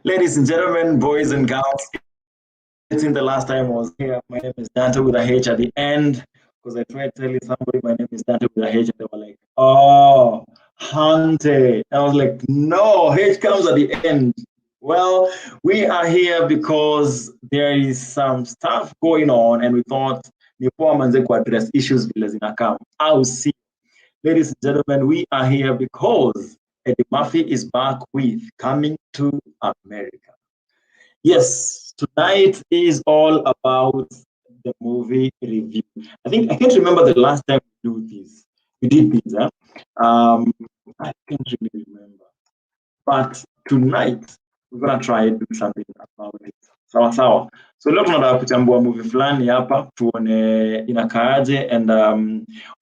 Ladies and gentlemen, boys and girls, it's in the last time I was here. My name is Dante with a H at the end because I tried telling somebody my name is Dante with a H and they were like, oh, Hante. I was like, no, H comes at the end. Well, we are here because there is some stuff going on and we thought ni poa manze address issues vile zinakam. I'll see. Ladies and gentlemen, we are here because Eddie Murphy is back with Coming to America. Yes, tonight is all about the movie review. I can't remember the last time we do this. We did this, huh? Um, I can't really remember. But tonight we're gonna try and do something about it. Sawa sawa. So leo tunataka kuchambua movie fulani hapa tuone inakaaje and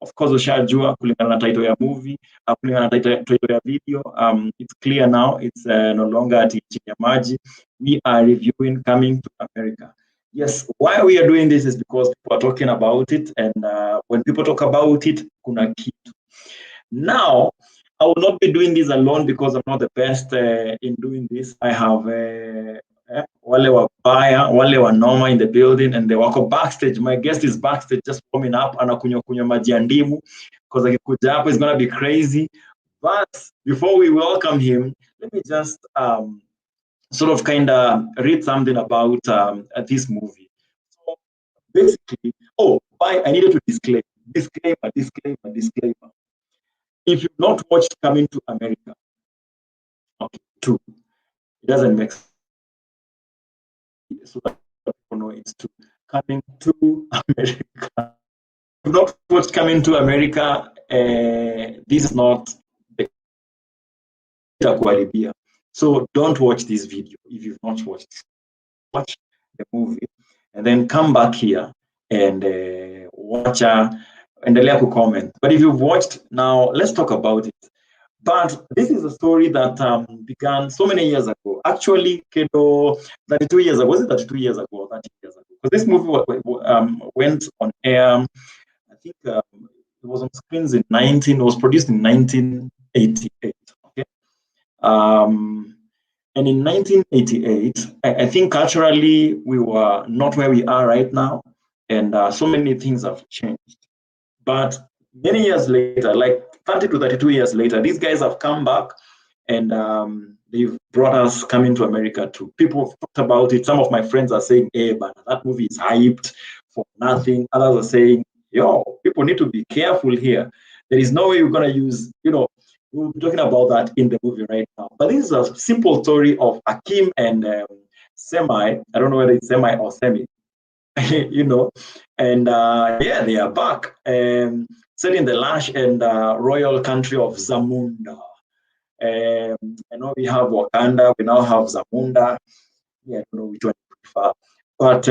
of course ushajua kulingana na title ya movie, kulingana na title ya video, it's clear now, it's no longer ati chini ya maji. We are reviewing Coming to America. Yes, why we are doing this is because people are talking about it and when people talk about it kuna kitu. Now, I will not be doing this alone because I'm not the best in doing this. I have wale wa baya, wale wa noma in the building, and they wako backstage. My guest is backstage just warming up, anakunywa kunywa maji ya ndimu because akikuja hapo is gonna be crazy. But before we welcome him, let me just sort of kind of read something about this movie. So basically, I needed to disclaimer. If you've not watched Coming to America, okay, two, it doesn't make sense. So that people know it's two. Coming to America. If you've not watched Coming to America, this is not the Kuaribia. So don't watch this video if you've not watched. Watch the movie and then come back here and watch endelea to comment. But if you've watched, now let's talk about it. But this is a story that began so many years ago. Actually, Kedo, 32 years ago. Was it 32 years ago or 30 years ago? Because this movie went on air, I think it was on screens it was produced in 1988. Okay. And in 1988, I think culturally we were not where we are right now. And so many things have changed. But many years later, like 30 to 32 years later, these guys have come back and they've brought us Coming to America too. People have talked about it. Some of my friends are saying, hey, but that movie is hyped for nothing. Others are saying, yo, people need to be careful here. There is no way you're going to use, we'll be talking about that in the movie right now. But this is a simple story of Akim and Semi. I don't know whether it's Semi or Semi. And yeah, they are back. Set in the lush and royal country of Zamunda. I know we have Wakanda, we now have Zamunda. Yeah, I don't know which one you prefer. But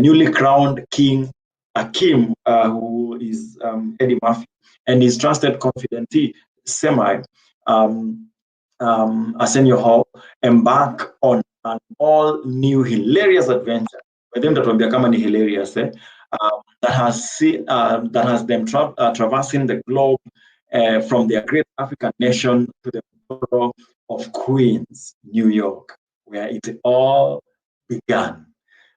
newly crowned King Akim, who is Eddie Murphy, and his trusted confidantee, Semi, Arsenio Hall, embark on an all-new hilarious adventure. By them that will become hilarious, that has them traversing the globe from their great African nation to the borough of Queens, New York, where it all began.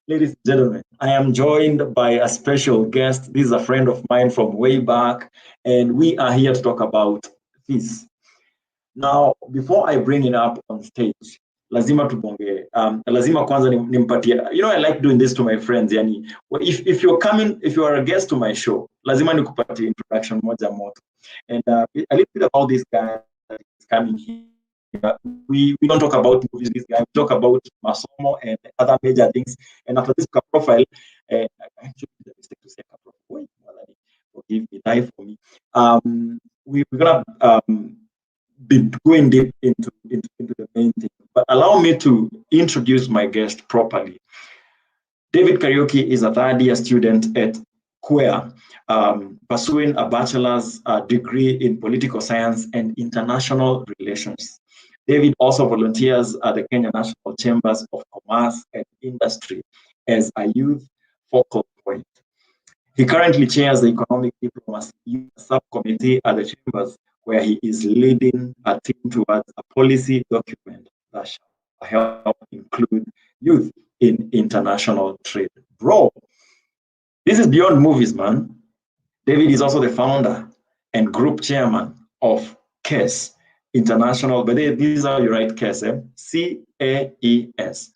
Ladies and gentlemen, I am joined by a special guest. This is a friend of mine from way back, and we are here to talk about this. Now, before I bring it up on stage, lazima tubonge. Lazima kwanza nimpatie. I like doing this to my friends. Yani, if you are a guest to my show, lazima nikupatie introduction moja moto. And a little bit about this guy that is coming here. We don't talk about movies, this guy. We talk about masomo and other major things. And after this profile, I actually did a mistake to say profile. Forgive me, die for me. We're gonna be going deep into the main thing. But allow me to introduce my guest properly. David Kariuki is a third-year student at QUER, pursuing a bachelor's degree in political science and international relations. David also volunteers at the Kenya National Chambers of Commerce and Industry as a youth focal point. He currently chairs the Economic Diplomacy Subcommittee at the Chambers, where he is leading a team towards a policy document that shall help include youth in international trade. Bro, this is beyond movies, man. David is also the founder and group chairman of CAES International, but these are you write CAES, CAES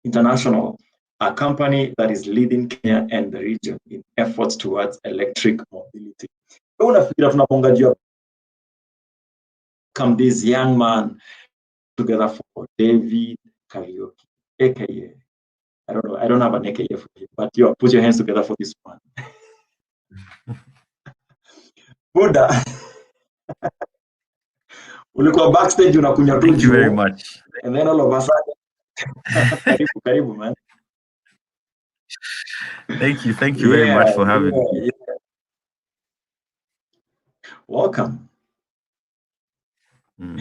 International, a company that is leading Kenya and the region in efforts towards electric mobility. Come this young man together for David Kariuki, aka I don't know, I don't have an aka for him, but put your hands together for this one. Buddha. Ulikuwa backstage unakunywa tu. Thank you very much. And then all of a sudden, karibu, man. Thank you very much for having me. Welcome.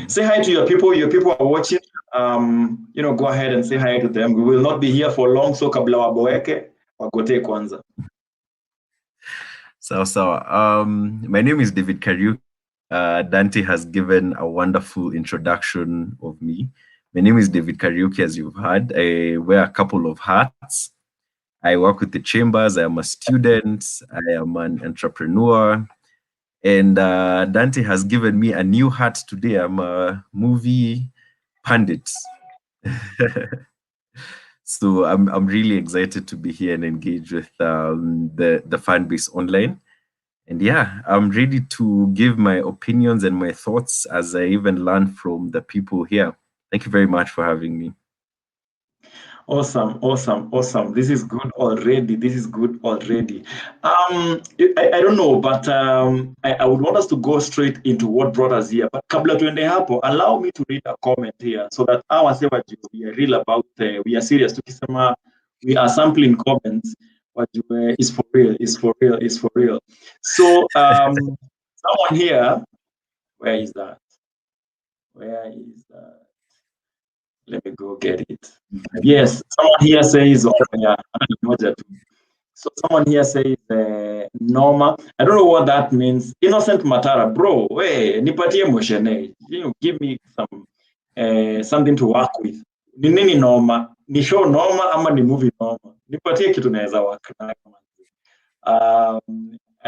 Say hi to your people. Your people are watching. Go ahead and say hi to them. We will not be here for long, so kabla waboeke, wagote kwanza. So, my name is David Kariuki. Dante has given a wonderful introduction of me. My name is David Kariuki, as you've heard. I wear a couple of hats. I work with the Chambers. I am a student. I am an entrepreneur. And Dante has given me a new hat today. I'm a movie pundit. So I'm really excited to be here and engage with the fan base online. And yeah, I'm ready to give my opinions and my thoughts as I even learn from the people here. Thank you very much for having me. Awesome. This is good already. I don't know, but I would want us to go straight into what brought us here. But kabla tuende hapo, allow me to read a comment here so that our we are real about we are serious. Tukisema we are sampling comments. What is for real. So someone here, where is that? Let me go get it. Yes, someone here says, so someone here says, Norma. I don't know what that means. Innocent Matara, bro. Hey, nipatie moshene. Give me something to work with. Ni nini Norma? Ni show Norma ama ni movie Norma? Nipatie kitu naweza work nayo. I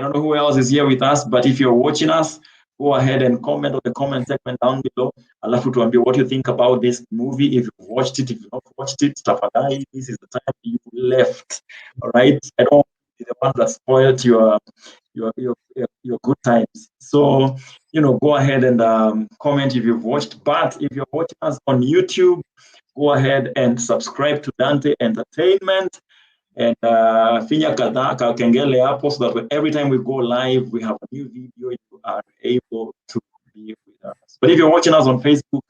don't know who else is here with us, but if you're watching us, go ahead and comment on the comment segment down below. Alafu tuambie what you think about this movie. If you've watched it, if you've not watched it, tafadhali, this is the time you left. All right, I don't want to be the one that spoiled your good times. So go ahead and comment if you've watched. But if you're watching us on YouTube, go ahead and subscribe to Dante Entertainment. And finya ka kengele hapo so that every time we go live, we have a new video, you are able to be with us. But if you're watching us on Facebook,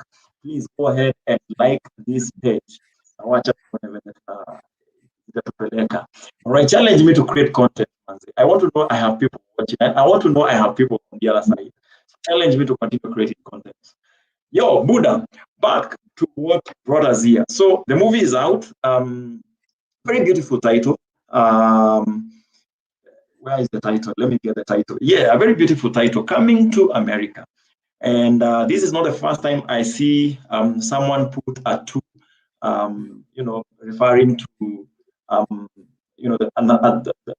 please go ahead and like this page. All right, challenge me to create content. I want to know I have people watching. I want to know I have people on the other side. Challenge me to continue creating content. Yo, Buddha, back to what brought us here. So the movie is out. Very beautiful title. Where is the title? Let me get the title. Yeah, a very beautiful title, Coming to America. And this is not the first time I see someone put a two, referring to,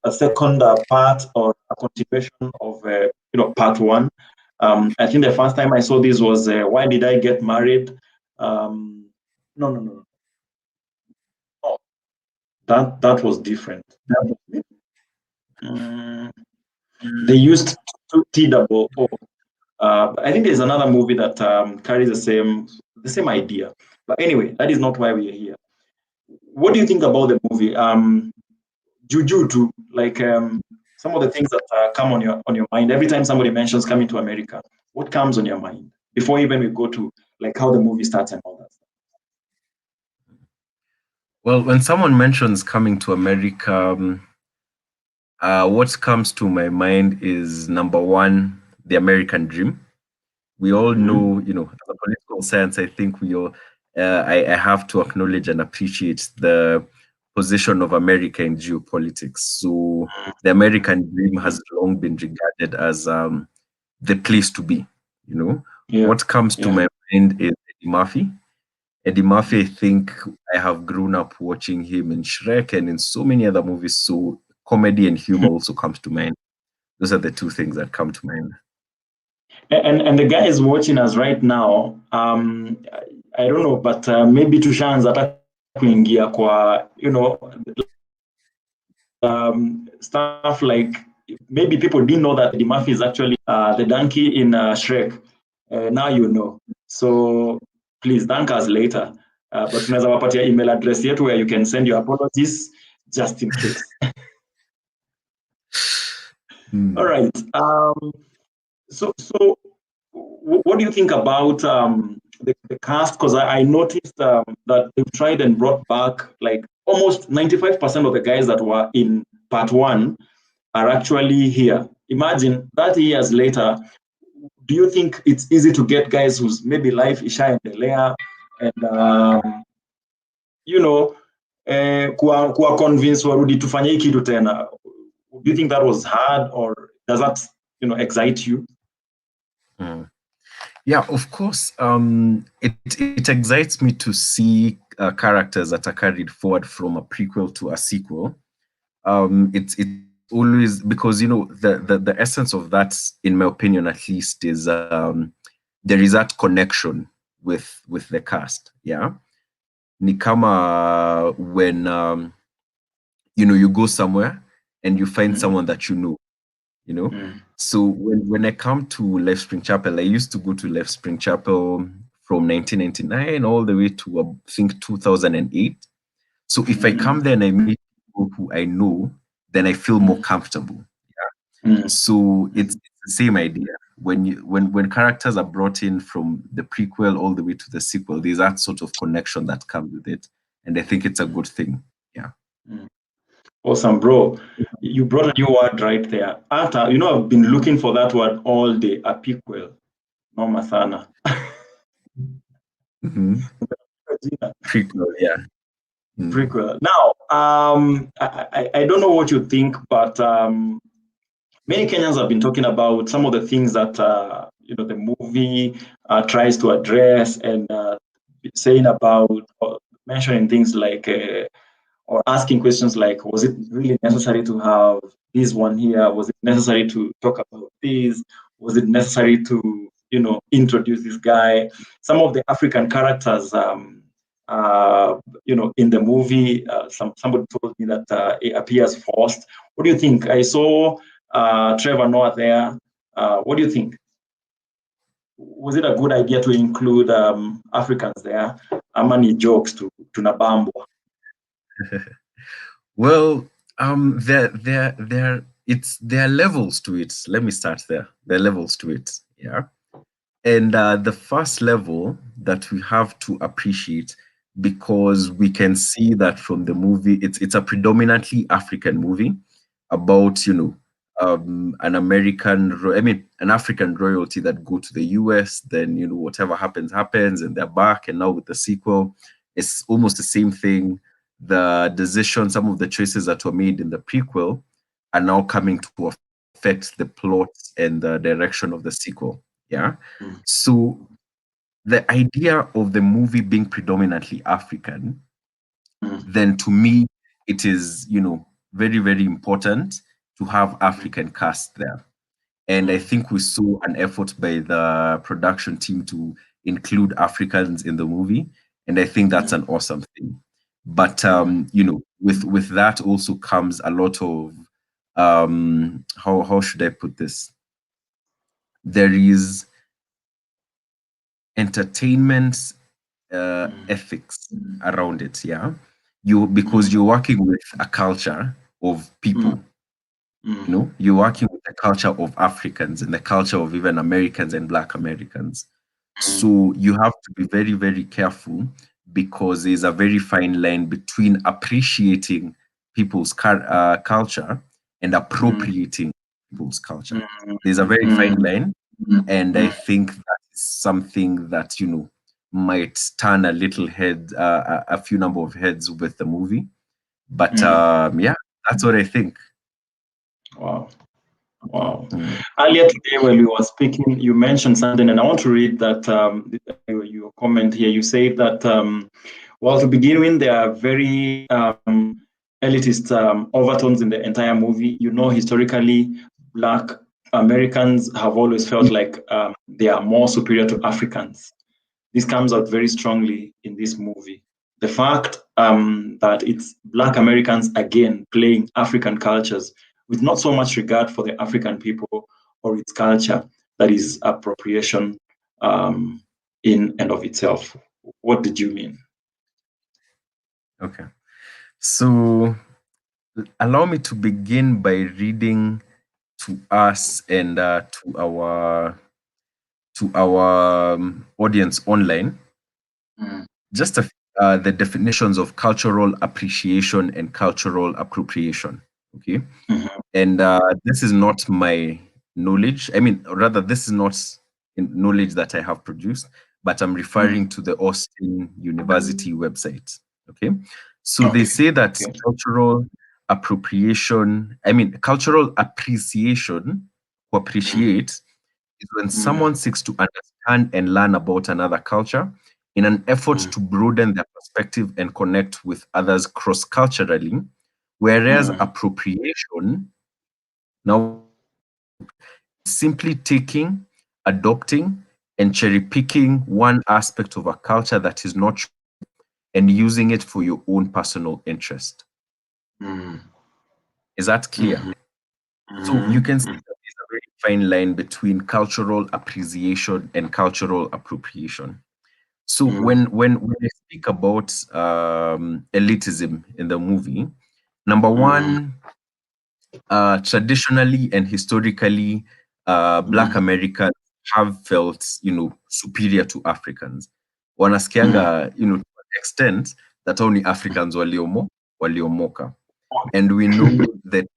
a second part or a continuation of, part one. I think the first time I saw this was Why Did I Get Married? No. That was different. They used TOO. I think there's another movie that carries the same idea. But anyway, that is not why we are here. What do you think about the movie? Juju too, like some of the things that come on your mind every time somebody mentions coming to America. What comes on your mind before even we go to like how the movie starts and all that stuff? Well, when someone mentions coming to America, what comes to my mind is number one, the American dream. We all know, as a political science, I think we all, I have to acknowledge and appreciate the position of America in geopolitics. So the American dream has long been regarded as the place to be, What comes to my mind is Eddie Murphy. Eddie Murphy, I think I have grown up watching him in Shrek and in so many other movies. So comedy and humor also comes to mind. Those are the two things that come to mind. And the guy is watching us right now. I don't know, but maybe tushaanza hata kuingia kwa, stuff like maybe people didn't know that Eddie Murphy is actually the donkey in Shrek. Now you know. So please thank us later. But tunaweza wapatia email address yetu where you can send your apologies just in case. All right. So what do you think about the cast? Because I noticed that they've tried and brought back like almost 95% of the guys that were in part one are actually here. Imagine 30 years later, do you think it's easy to get guys whose maybe life ishaendelea and kuwa convince warudi tufanye hii kitu tena? Do you think that was hard, or does that excite you? Yeah, of course. It excites me to see characters that are carried forward from a prequel to a sequel. It's always because the essence of that, in my opinion at least, is there is that connection with the cast. Yeah, ni kama when you go somewhere and you find someone that you know. So when I come to Left Spring Chapel, I used to go to Left Spring Chapel from 1999 all the way to I think 2008. So if I come there and I meet people who I know, then I feel more comfortable. Yeah. So it's the same idea. When characters are brought in from the prequel all the way to the sequel, there's that sort of connection that comes with it, and I think it's a good thing. Yeah. Awesome, bro. You brought a new word right there. After, I've been looking for that word all day, a prequel. Noma sana. Prequel, yeah. Prequel. Now, I don't know what you think, but many Kenyans have been talking about some of the things that the movie tries to address, and saying about mentioning things like or asking questions like, was it really necessary to have this one here? Was it necessary to talk about this? Was it necessary to introduce this guy? Some of the African characters in the movie, somebody told me that it appears forced. What do you think? I saw Trevor Noah there. What do you think? Was it a good idea to include Africans there? How many jokes to Nabambo? Well, there are levels to it. Let me start there. There are levels to it. Yeah. And the first level that we have to appreciate, because we can see that from the movie, it's a predominantly African movie about, an African royalty that go to the US, then, whatever happens, and they're back. And now with the sequel, it's almost the same thing. The decision, some of the choices that were made in the prequel are now coming to affect the plot and the direction of the sequel. Yeah. So the idea of the movie being predominantly African, then to me, it is, very, very important to have African cast there. And I think we saw an effort by the production team to include Africans in the movie. And I think that's an awesome thing. But, with that also comes a lot of, how should I put this? There is entertainment ethics around it, yeah. Because you're working with a culture of people, you're working with the culture of Africans and the culture of even Americans and Black Americans. So you have to be very, very careful, because there's a very fine line between appreciating people's culture and appropriating people's culture. There's a very fine line. And I think that is something that, might turn a little head, a few number of heads with the movie. But yeah, that's what I think. Wow. Wow. Earlier today, when we were speaking, you mentioned something, and I want to read that your comment here. You say that, well, to begin with, there are very elitist overtones in the entire movie. You know, historically, Black Americans have always felt like they are more superior to Africans. This comes out very strongly in this movie. The fact that it's Black Americans again playing African cultures with not so much regard for the African people or its culture, that is appropriation in and of itself. What did you mean? Okay. So allow me to begin by reading to us and to our audience online just the definitions of cultural appreciation and cultural appropriation. Okay. And this is not my knowledge. I mean, rather, this is not knowledge that I have produced, but I'm referring to the Austin University website. Okay. So they say that cultural appropriation, cultural appreciation, to appreciate, is when someone seeks to understand and learn about another culture in an effort to broaden their perspective and connect with others cross-culturally, whereas appropriation now simply taking, adopting, and cherry-picking one aspect of a culture that is not true and using it for your own personal interest. Is that clear? So you can see that there's a very fine line between cultural appreciation and cultural appropriation. So when I speak about elitism in the movie, number one, traditionally and historically, Black Americans have felt, superior to Africans. Wanasikianga, to an extent that only Africans waliomoka. And we know that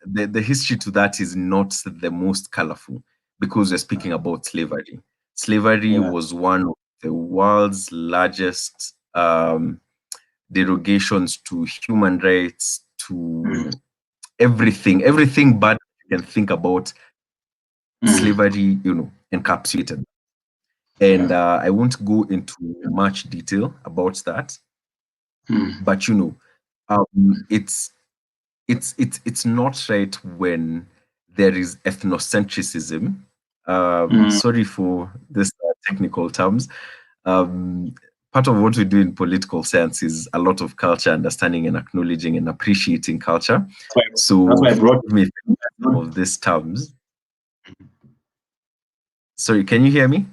the history to that is not the most colorful because we're speaking about slavery. Slavery was one of the world's largest derogations to human rights, to everything bad you can think about. Slavery, encapsulated. And I won't go into much detail about that, but it's not right when there is ethnocentrism. Sorry for this technical terms. Part of what we do in political science is a lot of culture understanding and acknowledging and appreciating culture. So that's why I brought me some of these terms. Sorry, can you hear me?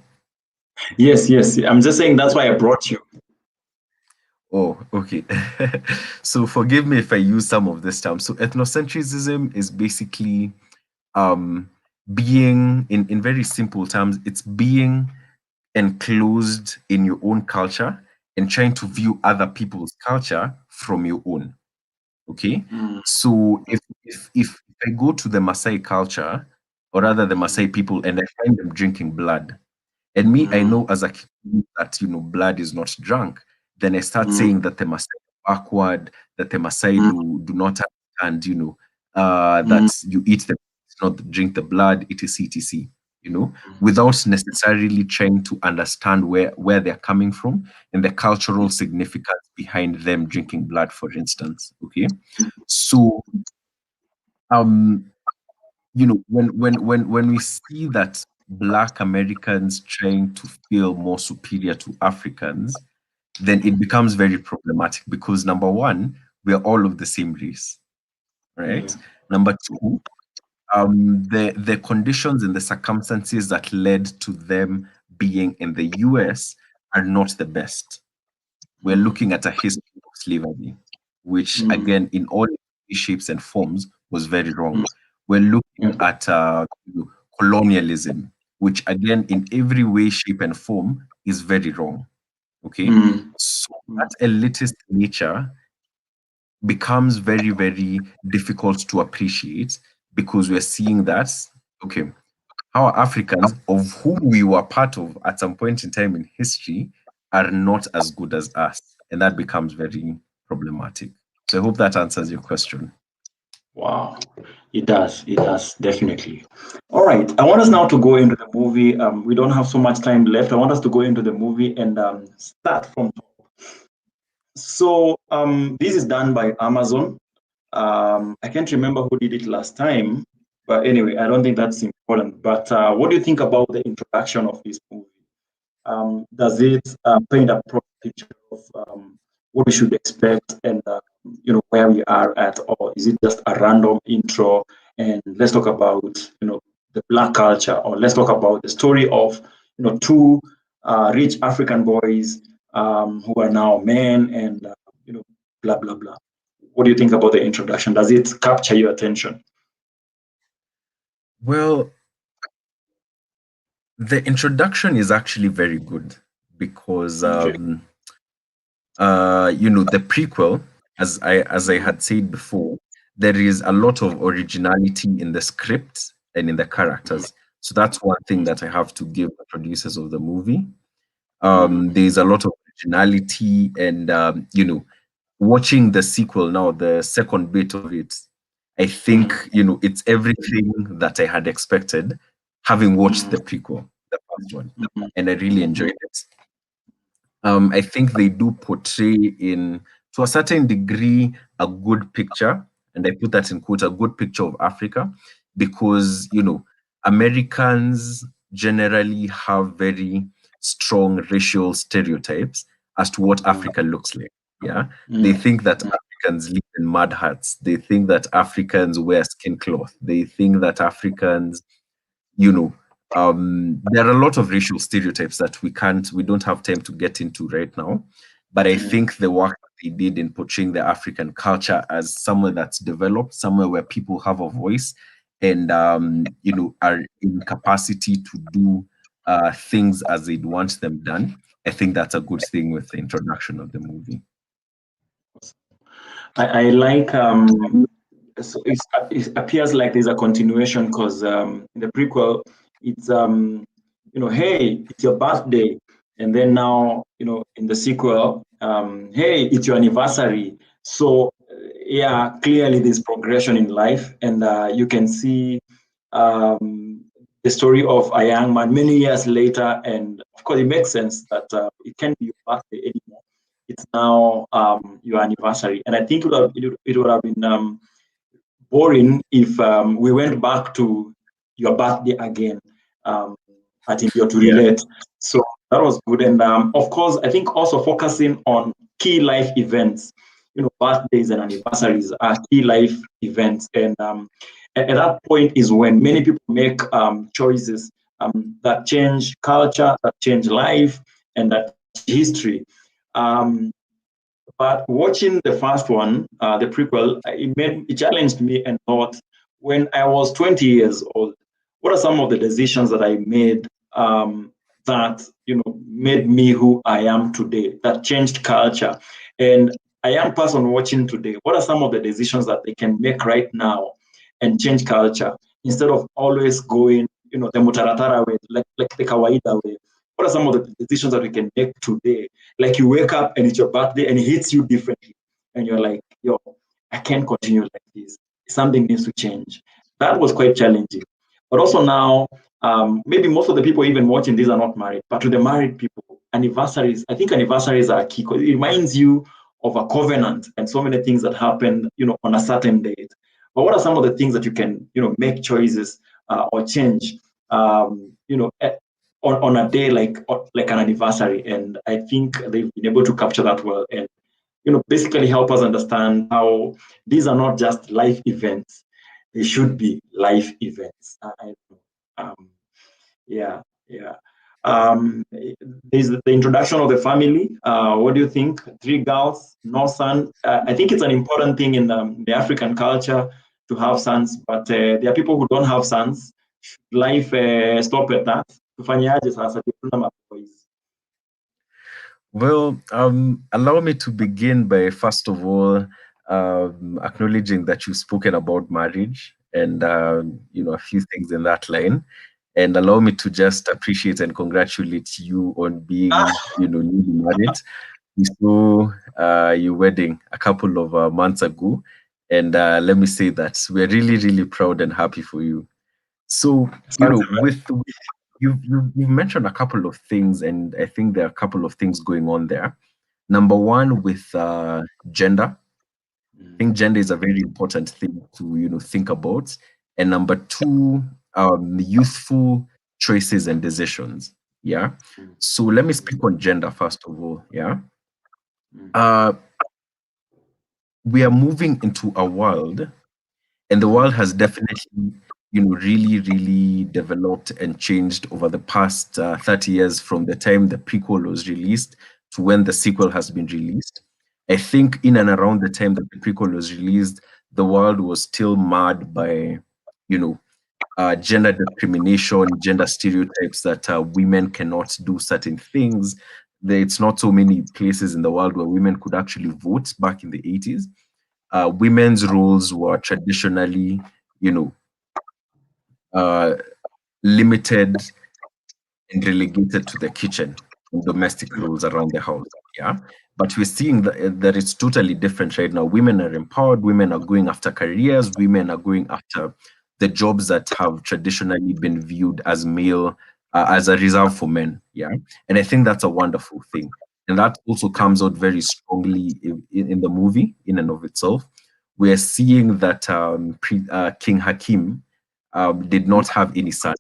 Yes. I'm just saying that's why I brought you. Oh, okay. So forgive me if I use some of this term. So ethnocentrism is basically being, in very simple terms, it's being enclosed in your own culture and trying to view other people's culture from your own. Okay. So if I go to the Maasai culture, or rather the Maasai people, and I find them drinking blood, and me, I know as a kid that blood is not drunk, then I start saying that the Maasai are backward, that the Maasai do not understand, that you eat the, not drink the blood, etc. Without necessarily trying to understand where they're coming from and the cultural significance behind them drinking blood, for instance. Okay. So when we see that Black Americans trying to feel more superior to Africans, then it becomes very problematic because number one, we are all of the same race, right? Number two, the conditions and the circumstances that led to them being in the US are not the best. We're looking at a history of slavery, which again, in all shapes and forms, was very wrong. We're looking at colonialism, which again, in every way, shape, and form, is very wrong. Okay, so that elitist nature becomes very, very difficult to appreciate because we're seeing that, okay, our Africans, of whom we were part of at some point in time in history, are not as good as us. And that becomes very problematic. So I hope that answers your question. Wow, it does. It does, definitely. All right. I want us now to go into the movie. We don't have so much time left. I want us to go into the movie and start from top. So this is done by Amazon. I can't remember who did it last time, but anyway, I don't think that's important. But what do you think about the introduction of this movie? Does it paint a proper picture of what we should expect and where we are at, or is it just a random intro? And let's talk about the Black culture, or let's talk about the story of two rich African boys who are now men, and blah blah blah. What do you think about the introduction? Does it capture your attention? Well, the introduction is actually very good because Okay. the prequel, as I had said before, there is a lot of originality in the script and in the characters. So that's one thing that I have to give the producers of the movie. There's a lot of originality, and watching the sequel now, the second bit of it, I think it's everything that I had expected, having watched the prequel, the first one, and I really enjoyed it. I think they do portray, to a certain degree, a good picture, and I put that in quote, a good picture of Africa, because Americans generally have very strong racial stereotypes as to what Africa looks like. Yeah, they think that Africans live in mud huts. They think that Africans wear skin cloth. They think that Africans, there are a lot of racial stereotypes that we don't have time to get into right now. But I think the work that they did in portraying the African culture as somewhere that's developed, somewhere where people have a voice and are in capacity to do things as they'd want them done. I think that's a good thing with the introduction of the movie. I like so it appears like there's a continuation, because in the prequel it's hey, it's your birthday, and then now in the sequel hey, it's your anniversary. So yeah, clearly there's progression in life, and you can see the story of a young man many years later, and of course it makes sense that it can't be your birthday anymore. It's now your anniversary, and I think it would have been boring if we went back to your birthday again. I think you're to relate. So that was good, and of course, I think also focusing on key life events. Birthdays and anniversaries are key life events, and at that point is when many people make choices that change culture, that change life, and that history. But watching the first one, the prequel, it challenged me and thought, when I was 20 years old, what are some of the decisions that I made that made me who I am today, that changed culture? And a young person watching today, what are some of the decisions that they can make right now and change culture, instead of always going, the mutaratara way, like the kawaida way? What are some of the decisions that we can make today? Like, you wake up and it's your birthday and it hits you differently, and you're like, yo, I can't continue like this. Something needs to change. That was quite challenging. But also now, maybe most of the people even watching these are not married, but to the married people, anniversaries, I think anniversaries are key, because it reminds you of a covenant and so many things that happened, on a certain date. But what are some of the things that you can, make choices or change, on a day like an anniversary? And I think they've been able to capture that well, and basically help us understand how these are not just life events; they should be life events. Yeah, yeah. There's the introduction of the family. What do you think? Three girls, no son. I think it's an important thing in the African culture to have sons, but there are people who don't have sons. Life stop at that. Tufanyaje sasa? Well, allow me to begin by, first of all, acknowledging that you've spoken about marriage and a few things in that line, and allow me to just appreciate and congratulate you on being newly married. We saw your wedding a couple of months ago, And let me say that we're really, really proud and happy for you. So, Sounds with you've mentioned a couple of things, and I think there are a couple of things going on there. Number one, with gender, I think gender is a very important thing to think about. And number two, youthful choices and decisions. Yeah. So let me speak on gender first of all. Yeah. Uh, we are moving into a world, and the world has definitely really, really developed and changed over the past 30 years, from the time the prequel was released to when the sequel has been released. I think in and around the time that the prequel was released, the world was still marred by gender discrimination, gender stereotypes, that women cannot do certain things. It's not so many places in the world where women could actually vote back in the 80s. Women's roles were traditionally, you know, uh, limited and relegated to the kitchen and domestic roles around the house. Yeah. But we're seeing that it's totally different right now. Women are empowered, women are going after careers, women are going after the jobs that have traditionally been viewed as male, as a reserve for men. Yeah. And I think that's a wonderful thing. And that also comes out very strongly in the movie, in and of itself. We're seeing that King Hakim did not have any sons,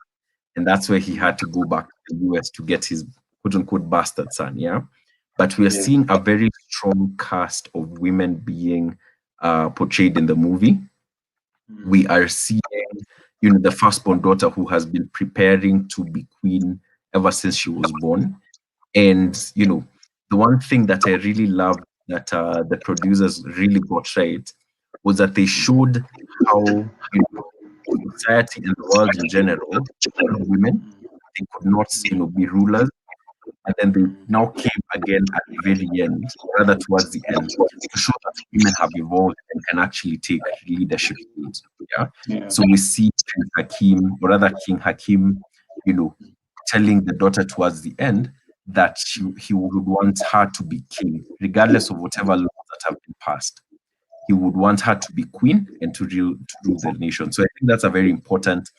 and that's where he had to go back to the US to get his quote unquote bastard son. Yeah. But we are seeing a very strong cast of women being portrayed in the movie. We are seeing, the firstborn daughter who has been preparing to be queen ever since she was born. And, the one thing that I really loved that the producers really got right was that they showed how, society and the world in general treated women. They could not, be rulers. And then they now came again at the very end, rather towards the end, to show that women have evolved and can actually take leadership roles. Yeah. So we see Prince Hakim, or rather King Hakim, telling the daughter towards the end that he would want her to be king, regardless of whatever laws that have been passed. He would want her to be queen and to rule the nation. So I think that's a very important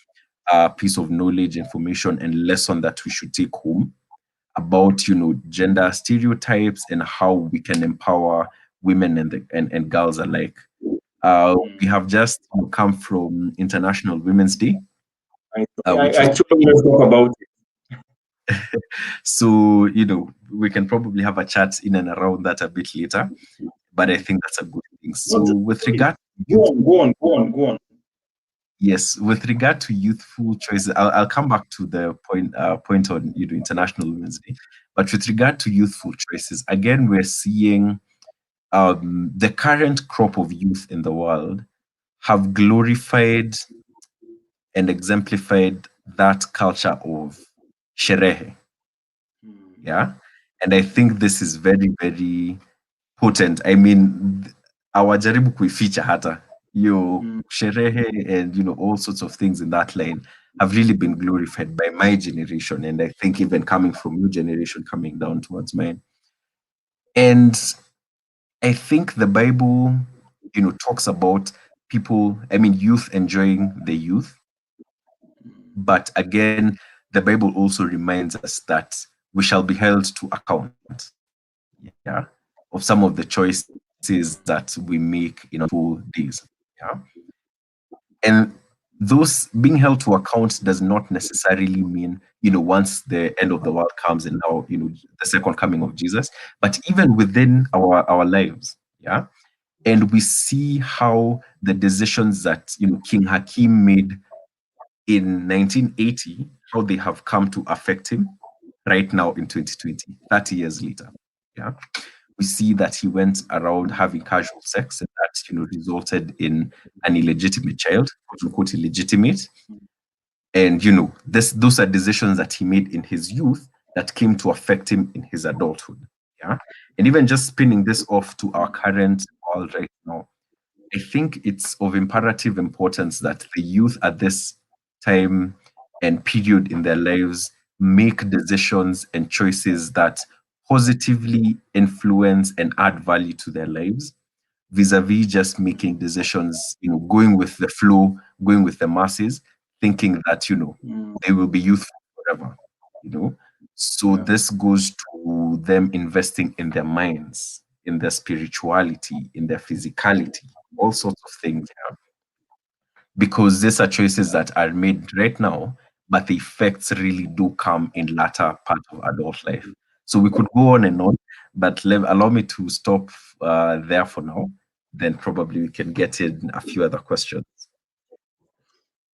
piece of knowledge, information, and lesson that we should take home about gender stereotypes and how we can empower women and girls alike. We have just come from International Women's Day. Actually, let's talk about it. So we can probably have a chat in and around that a bit later, but I think that's a good thing. So with regard go on. Yes, with regard to youthful choices, I'll come back to the point on International Women's Day. But with regard to youthful choices, again, we're seeing the current crop of youth in the world have glorified and exemplified that culture of sherehe. Yeah, and I think this is very, very potent. I mean, awajaribu kuificha hata sherehe and all sorts of things in that line have really been glorified by my generation, and I think even coming from your generation coming down towards mine. And I think the Bible talks about youth enjoying the youth, but again, the Bible also reminds us that we shall be held to account, yeah, of some of the choices that we make in full days. Yeah. And those being held to account does not necessarily mean, once the end of the world comes and now, the second coming of Jesus, but even within our lives. Yeah. And we see how the decisions that, King Hakim made in 1980, how they have come to affect him right now in 2020, 30 years later. Yeah. We see that he went around having casual sex, and that resulted in an illegitimate child, quote unquote illegitimate. And those are decisions that he made in his youth that came to affect him in his adulthood. Yeah. And even just spinning this off to our current world right now, I think it's of imperative importance that the youth at this time and period in their lives make decisions and choices that positively influence and add value to their lives, vis-a-vis just making decisions, going with the flow, going with the masses, thinking that, they will be youthful forever, So Yeah. this goes to them investing in their minds, in their spirituality, in their physicality, all sorts of things. Yeah. Because these are choices that are made right now, but the effects really do come in latter part of adult life. So we could go on and on, but allow me to stop there for now. Then probably we can get in a few other questions.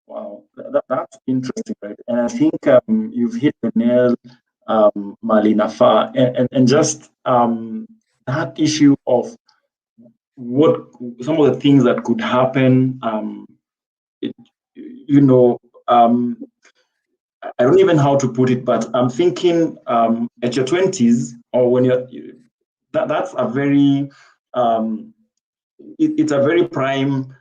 Wow, that's interesting, right? And I think you've hit the nail, Marlena Farr, and just that issue of what some of the things that could happen. It, you know, um, I don't even know how to put it, but I'm thinking at your 20s or when that's a very, it's a very prime,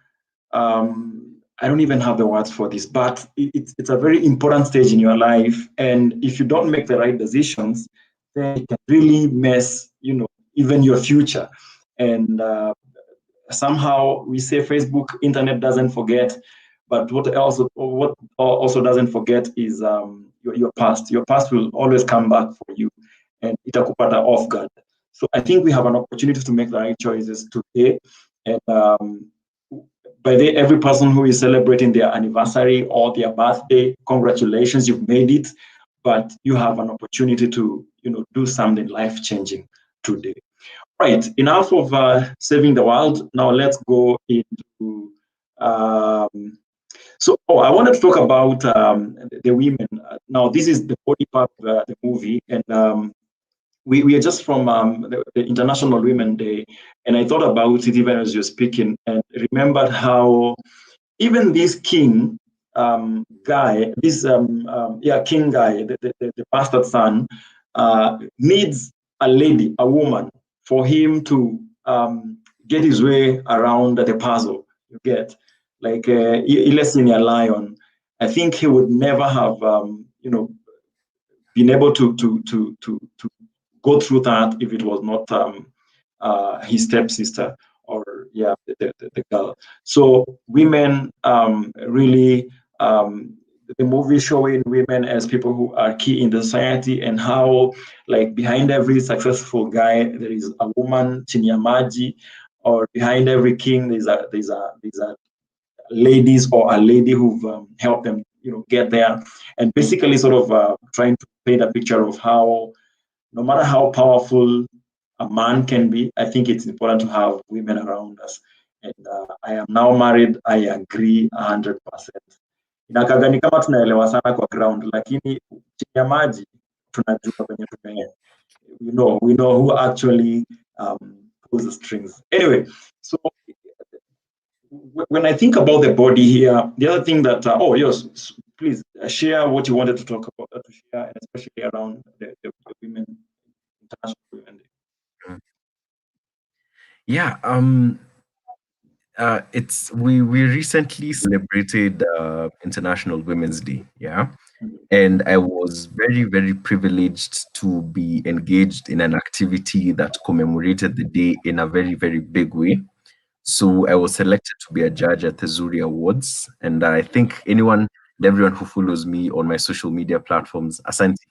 I don't even have the words for this, but it's a very important stage in your life. And if you don't make the right decisions, then it can really mess, even your future. And somehow we say Facebook, internet doesn't forget, but what also doesn't forget is your past. Your past will always come back for you, and itakupata off guard. So I think we have an opportunity to make the right choices today, and by the every person who is celebrating their anniversary or their birthday, congratulations, you've made it. But you have an opportunity to do something life changing today. Right, enough of saving the world. Now let's go into. I wanted to talk about the women. Now, this is the body part of the movie, and we are just from the International Women Day, and I thought about it even as you're speaking, and remembered how even this king guy, this king guy, the bastard son, needs a lady, a woman, for him to get his way around the puzzle. You get like Ilesinia Lion. I think he would never have been able to go through that if it was not his stepsister or the girl. So women really the movie showing women as people who are key in the society and how like behind every successful guy there is a woman chini ya maji, or behind every king there's a ladies or a lady who've helped them get there, and basically sort of trying to paint a picture of how no matter how powerful a man can be, I think it's important to have women around us. And I am now married, I agree 100%. Inakaga ni kama tunaelewa sana kwa ground, lakini chini ya maji tunajua kwenye we know who actually pulls the strings. Anyway, so when I think about the body here, the other thing that yes, please share what you wanted to talk about, to share, and especially around the women, International Women Day. Yeah, it's we recently celebrated International Women's Day, yeah, and I was very, very privileged to be engaged in an activity that commemorated the day in a very, very big way. So I was selected to be a judge at the Zuri Awards, and I think anyone and everyone who follows me on my social media platforms, Asante,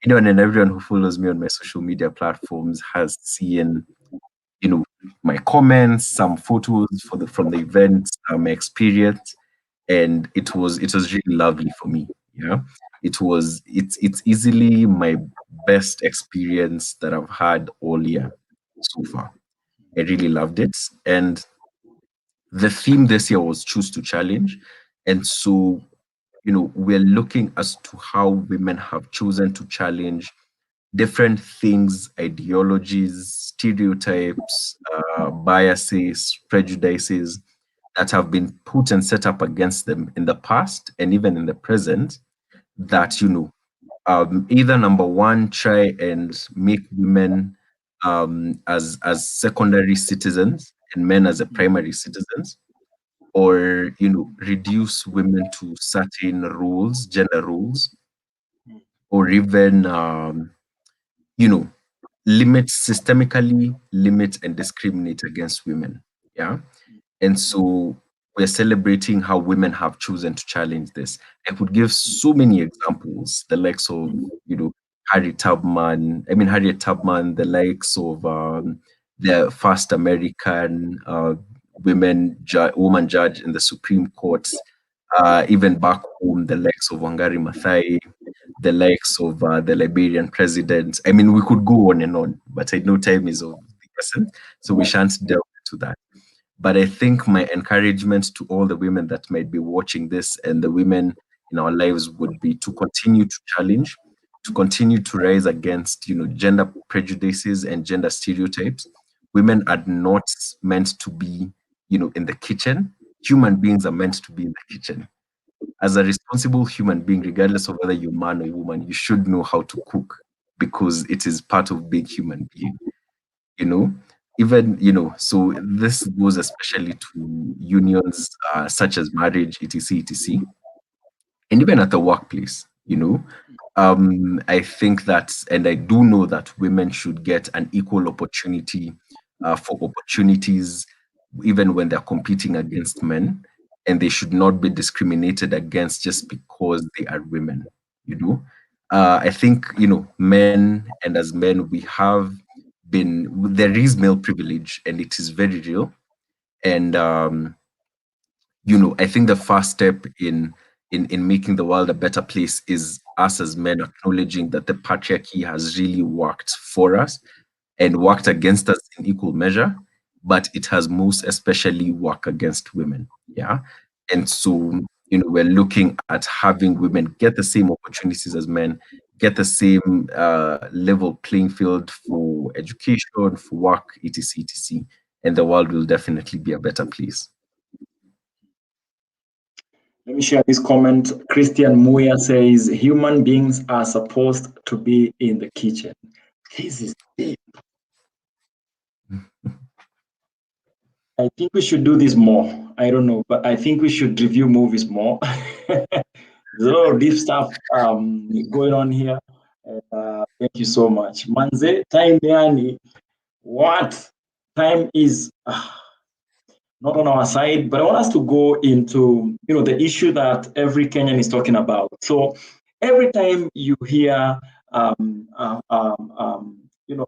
anyone and everyone who follows me on my social media platforms has seen my comments, some photos from the event, my experience, and it was really lovely for me. Yeah, it's easily my best experience that I've had all year so far. I really loved it, and the theme this year was choose to challenge, and so we're looking as to how women have chosen to challenge different things, ideologies, stereotypes, biases, prejudices that have been put and set up against them in the past and even in the present, that either number one, try and make women as secondary citizens and men as a primary citizens, or reduce women to certain roles, gender roles, or even limit, systemically limit and discriminate against women. Yeah. And so we're celebrating how women have chosen to challenge this. I could give so many examples, the likes of, Harriet Tubman, the likes of the first American woman judge in the Supreme Court, even back home, the likes of Wangari Maathai, the likes of the Liberian president. I mean, we could go on and on, but I know time is of the essence, so we shan't delve into that. But I think my encouragement to all the women that might be watching this and the women in our lives would be to continue to challenge, to continue to rise against, gender prejudices and gender stereotypes. Women are not meant to be, in the kitchen. Human beings are meant to be in the kitchen. As a responsible human being, regardless of whether you're man or woman, you should know how to cook because it is part of being human being. Even so this goes especially to unions such as marriage, etc, and even at the workplace. I think that, and I do know that women should get an equal opportunity for opportunities even when they're competing against men, and they should not be discriminated against just because they are women. I think men, and as men we have there is male privilege and it is very real. And I think the first step in making the world a better place is us as men acknowledging that the patriarchy has really worked for us and worked against us in equal measure, but it has most especially worked against women. Yeah. And so we're looking at having women get the same opportunities as men, get the same level playing field for education, for work, etc, and the world will definitely be a better place. Let me share this comment. Christian Muya says, human beings are supposed to be in the kitchen. This is deep. I think we should do this more. I don't know, but I think we should review movies more. There's a lot of deep stuff going on here. Thank you so much. Manze, time yani, what? Time is not on our side, but I want us to go into, the issue that every Kenyan is talking about. So every time you hear,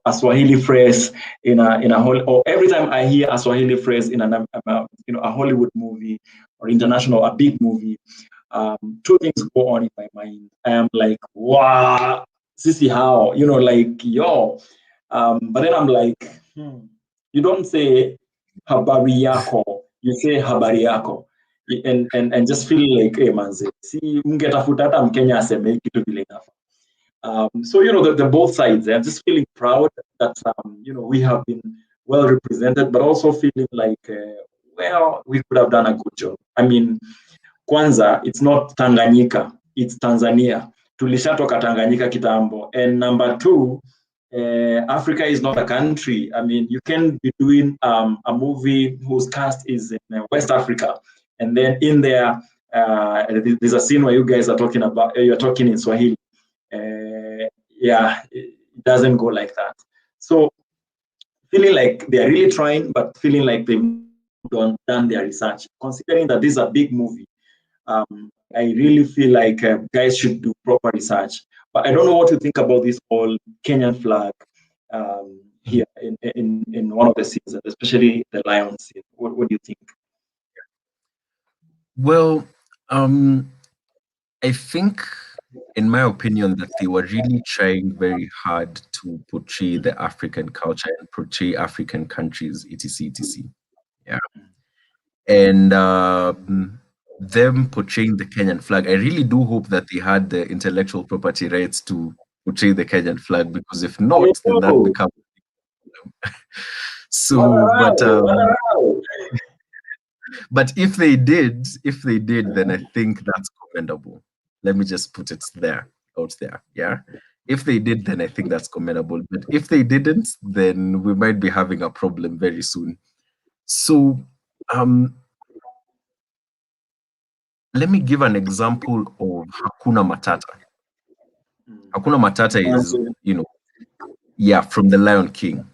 a Swahili phrase in a or every time I hear a Swahili phrase in a Hollywood movie or international, a big movie, two things go on in my mind. I am like, wow, sisi how, like, yo. But then I'm like, you don't say habari yako, you say habari yako. And just feel like, hey, manze, si mngetafuta hata Mkenya aseme kitu vile inafa. So, the both sides, I'm just feeling proud that, we have been well represented, but also feeling like, well, we could have done a good job. I mean, kwanza, it's not Tanganyika, it's Tanzania. Tulishatoka Tanganyika kitambo. And number two, Africa is not a country. I mean, you can be doing a movie whose cast is in West Africa, and then in there, there's a scene where you guys are talking about, you're talking in Swahili. Yeah, it doesn't go like that. So feeling like they're really trying, but feeling like they've done their research. Considering that this is a big movie, I really feel like guys should do proper research. But I don't know what you think about this whole Kenyan flag here in one of the scenes, especially the lion scene. What do you think? Well, I think, in my opinion, that they were really trying very hard to portray the African culture and portray African countries, etc. Yeah. And them portraying the Kenyan flag, I really do hope that they had the intellectual property rights to portray the Kenyan flag, because if not, then that becomes so. But if they did, then I think that's commendable. Let me just put it out there. Yeah. If they did, then I think that's commendable. But if they didn't, then we might be having a problem very soon. So let me give an example of Hakuna Matata. Hakuna Matata is, from The Lion King.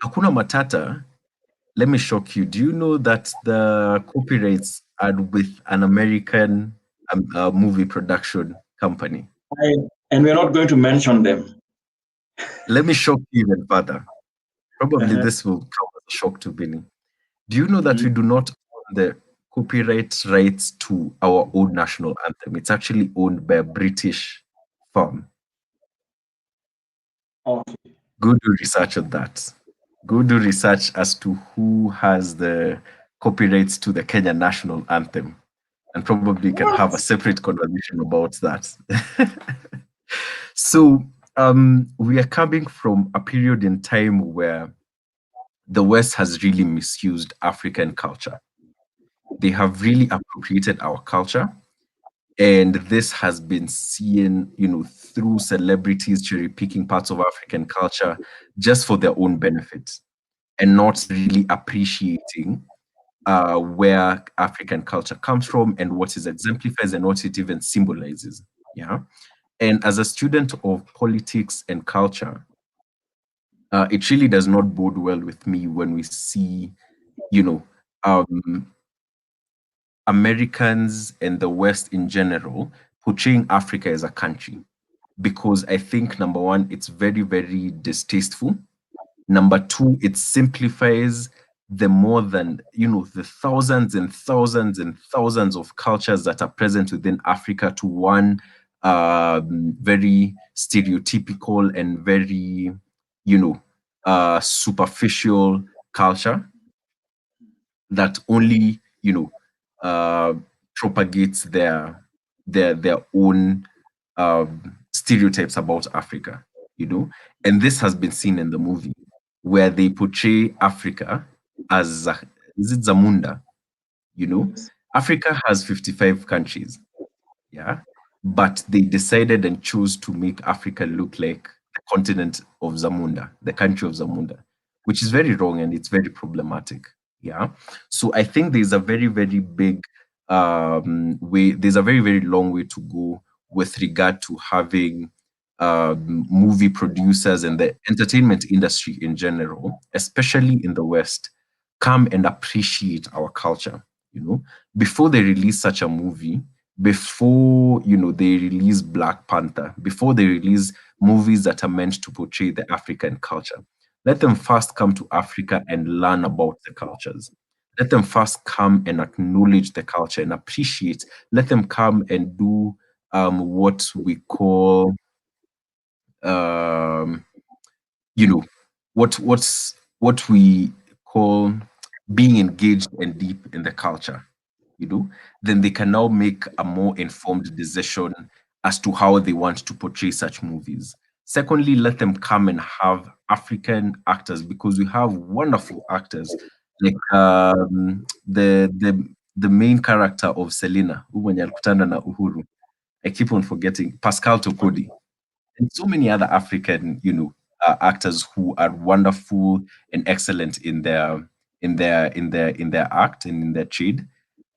Hakuna Matata, let me shock you. Do you know that the copyrights are with an American movie production company? And we're not going to mention them. Let me shock you even further. Probably Uh-huh. this will come as a shock to Benny. Do you know that we Mhm. do not own the copyright rights to our own national anthem? It's actually owned by a British firm. Okay. Go do research on that. Go do research as to who has the copyrights to the Kenya national anthem, and probably can have a What? separate conversation about that. So, we are coming from a period in time where the West has really misused African culture. They have really appropriated our culture, and this has been seen, through celebrities cherry picking parts of African culture just for their own benefit, and not really appreciating where African culture comes from and what it exemplifies and what it even symbolizes. Yeah. And as a student of politics and culture, it really does not bode well with me when we see, you know, um, Americans and the West in general portraying Africa as a country. Because I think, number one, it's very, very distasteful. Number two, it simplifies the more than, the thousands and thousands and thousands of cultures that are present within Africa to one very stereotypical and very, superficial culture that only, uh, propagates their own stereotypes about Africa, and this has been seen in the movie where they portray Africa as is it Zamunda? Yes. Africa has 55 countries, yeah, but they decided and chose to make Africa look like the continent of Zamunda, the country of Zamunda, which is very wrong and it's very problematic. Yeah. So I think there's a very, very big way, there's a very, very long way to go with regard to having movie producers and the entertainment industry in general, especially in the West, come and appreciate our culture. Before they release such a movie, before they release Black Panther, before they release movies that are meant to portray the African culture, let them first come to Africa and learn about the cultures. Let them first come and acknowledge the culture and appreciate. Let them come and do what we call um, you know what we call being engaged and deep in the culture, then they can now make a more informed decision as to how they want to portray such movies. Secondly, let them come and have African actors, because we have wonderful actors like the main character of Selena, who mwenye alikutana na Uhuru. I keep on forgetting Pascal Tokodi, and so many other African, actors who are wonderful and excellent in their act and in their trade.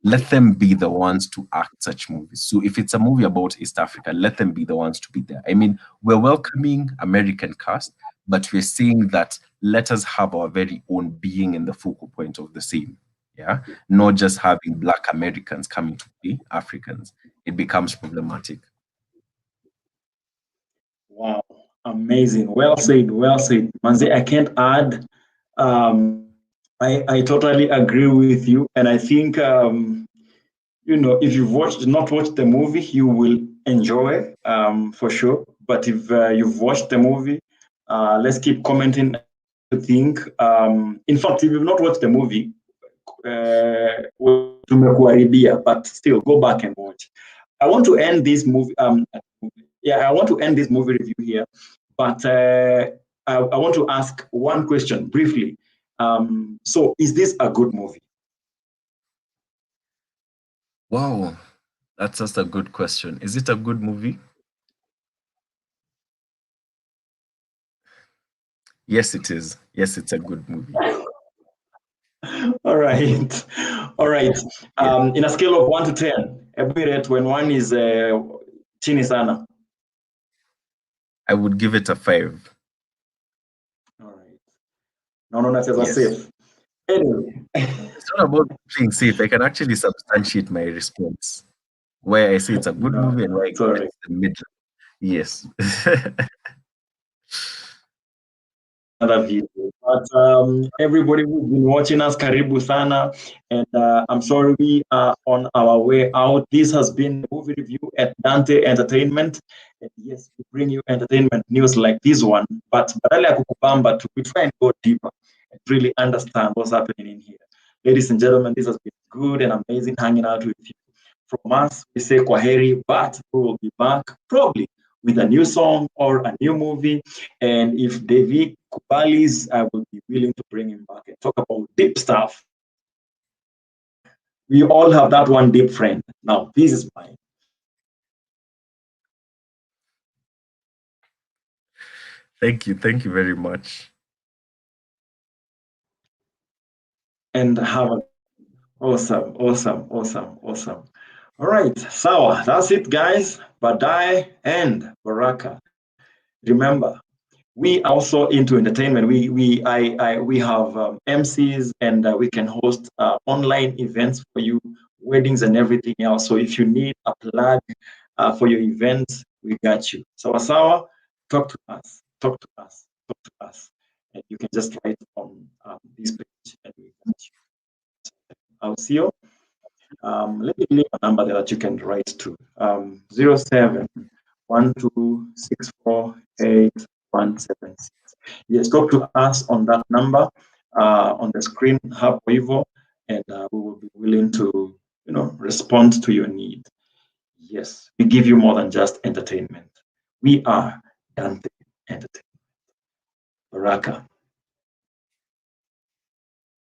Let them be the ones to act such movies. So if it's a movie about East Africa, let them be the ones to be there. I mean, we're welcoming American cast, but we're saying that let us have our very own being in the focal point of the same. Yeah, not just having Black Americans coming to play Africans. It becomes problematic. Wow. Amazing. Well said. Well said. Manzi, I can't add. I totally agree with you. And I think, if you've not watched the movie, you will enjoy for sure. But if you've watched the movie, let's keep commenting. To think. In fact, if you've not watched the movie, tumekuharibia, but still go back and watch. I want to end this movie. I want to end this movie review here, but I want to ask one question briefly. So, is this a good movie? Wow, that's just a good question. Is it a good movie? Yes, it is. Yes, it's a good movie. All right, all right. Yeah, In a scale of 1 to 10, a rate when one is chini sana. I would give it a 5. All right. No, no, that's Yes. safe. Anyway, It's not about playing safe. I can actually substantiate my response. Where I say it's a good no, movie and no, why sorry. it's the middle. Yes. Another video. But everybody who's been watching us, Karibu Sana. And I'm sorry we are on our way out. This has been a movie review at Dante Entertainment. And yes, we bring you entertainment news like this one. But badala ya kukubamba tu, we try and go deeper and really understand what's happening in here. Ladies and gentlemen, this has been good and amazing hanging out with you. From us, we say kwaheri, but we will be back probably with a new song or a new movie. And if David Kubalis, I will be willing to bring him back and talk about deep stuff. We all have that one deep friend. Now, this is mine. Thank you. Thank you very much. And have a awesome, awesome, awesome, awesome. All right, Sawa, that's it, guys. Badai and Baraka. Remember, we are also into entertainment. We have MCs and we can host online events for you, weddings and everything else. So if you need a plug for your events, we got you. Sawa, talk to us, talk to us, talk to us, and you can just write on this page, and we got you. I'll see you. Let me leave a number there that you can write to. 07 12648176. Yes, talk to us on that number on the screen, hapo hivyo, and we will be willing to, respond to your need. Yes, we give you more than just entertainment. We are Dante Entertainment. Baraka.